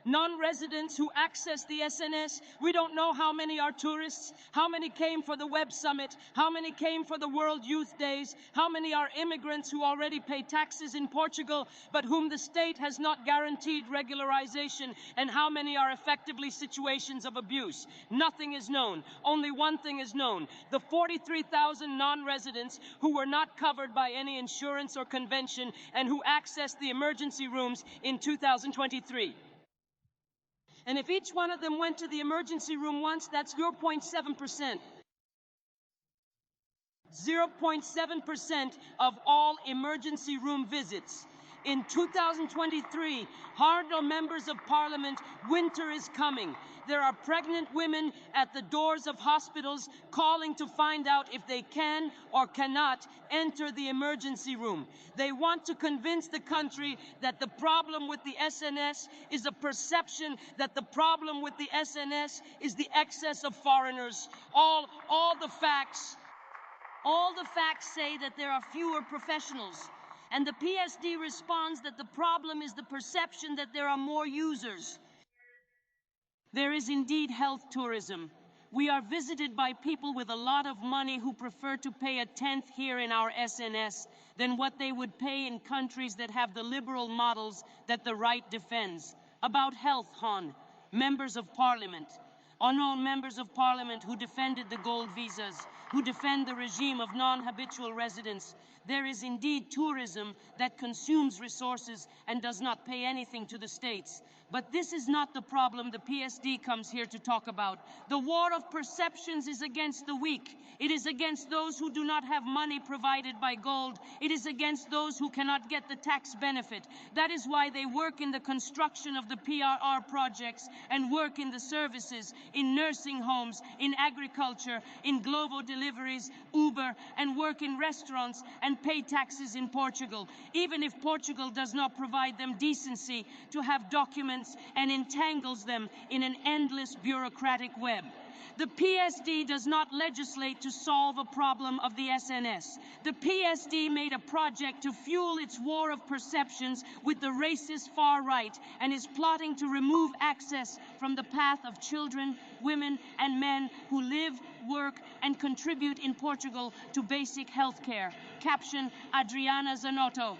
non-residents who access the SNS. We don't know how many are tourists, how many came for the Web Summit, how many came for the World Youth Days, how many are immigrants who already pay taxes in Portugal, but whom the state has not guaranteed regularization, and how many are effectively situations of abuse. Nothing is known. Only one thing is known: the 43,000 non-residents who were not covered by any insurance or convention and who accessed the emergency rooms in 2023. And if each one of them went to the emergency room once, that's 0.7%. 0.7% of all emergency room visits. In 2023, honorable members of parliament, winter is coming. There are pregnant women at the doors of hospitals calling to find out if they can or cannot enter the emergency room. They want to convince the country that the problem with the SNS is a perception, that the problem with the SNS is the excess of foreigners. All the facts say that there are fewer professionals. And the PSD responds that the problem is the perception that there are more users. There is indeed health tourism. We are visited by people with a lot of money who prefer to pay a tenth here in our SNS than what they would pay in countries that have the liberal models that the right defends. About health, Hon, members of parliament, honorable members of parliament who defended the gold visas, who defend the regime of non-habitual residents. There is indeed tourism that consumes resources and does not pay anything to the states. But this is not the problem the PSD comes here to talk about. The war of perceptions is against the weak. It is against those who do not have money provided by gold. It is against those who cannot get the tax benefit. That is why they work in the construction of the PRR projects and work in the services, in nursing homes, in agriculture, in Glovo deliveries, Uber, and work in restaurants and pay taxes in Portugal, even if Portugal does not provide them decency to have documents and entangles them in an endless bureaucratic web. The PSD does not legislate to solve a problem of the SNS. The PSD made a project to fuel its war of perceptions with the racist far right and is plotting to remove access from the path of children, women, and men who live, work, and contribute in Portugal to basic health care. Caption: Adriana Zanotto.